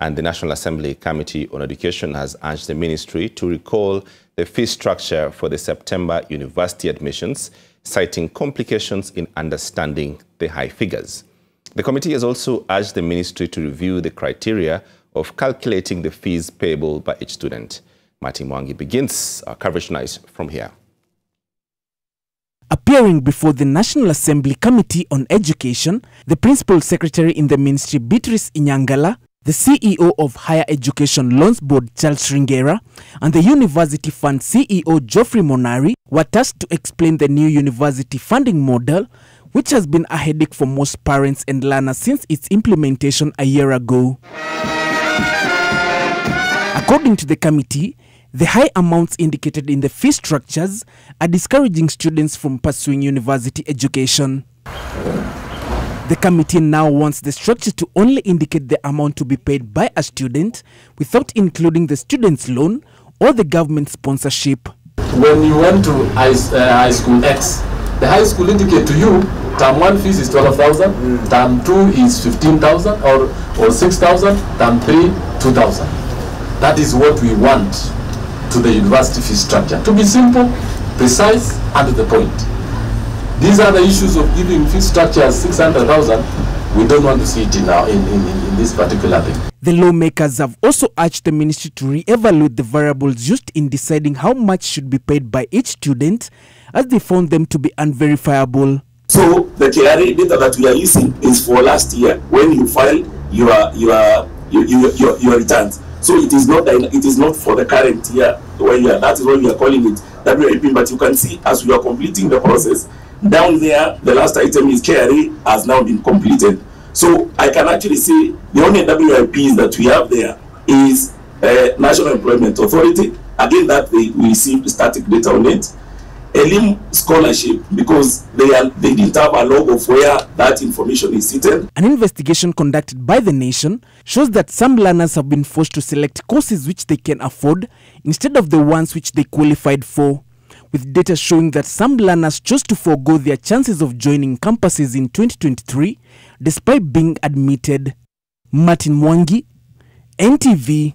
And the National Assembly Committee on Education has urged the ministry to recall the fee structure for the September university admissions, citing complications in understanding the high figures. The committee has also urged the ministry to review the criteria of calculating the fees payable by each student. Martin Mwangi begins our coverage tonight from here. Appearing before the National Assembly Committee on Education, the Principal Secretary in the Ministry, Beatrice Inyangala, the CEO of Higher Education Loans Board, Charles Ringera, and the University Fund CEO, Geoffrey Monari, were tasked to explain the new university funding model, which has been a headache for most parents and learners since its implementation a year ago. According to the committee, the high amounts indicated in the fee structures are discouraging students from pursuing university education. The committee now wants the structure to only indicate the amount to be paid by a student without including the student's loan or the government sponsorship. When you went to high school X, the high school indicate to you term 1 fees is 12,000, term 2 is 15,000 or 6,000, term 3 2,000. That is what we want to the university fee structure, to be simple, precise, and to the point. These are the issues of giving fee structure as 600,000. We don't want to see it in this particular thing. The lawmakers have also urged the ministry to re-evaluate the variables used in deciding how much should be paid by each student, as they found them to be unverifiable. So the KRA data that we are using is for last year when you file your returns. So it is not for the current year where you are. That is why we are calling it WIP. But you can see as we are completing the process down there, the last item is KRA has now been completed. So I can actually say the only WIPs that we have there is National Employment Authority. Again, that we received static data on it. Elim scholarship, because they didn't have a log of where that information is seated. An investigation conducted by the Nation shows that some learners have been forced to select courses which they can afford instead of the ones which they qualified for, with data showing that some learners chose to forego their chances of joining campuses in 2023 despite being admitted. Martin Mwangi, NTV.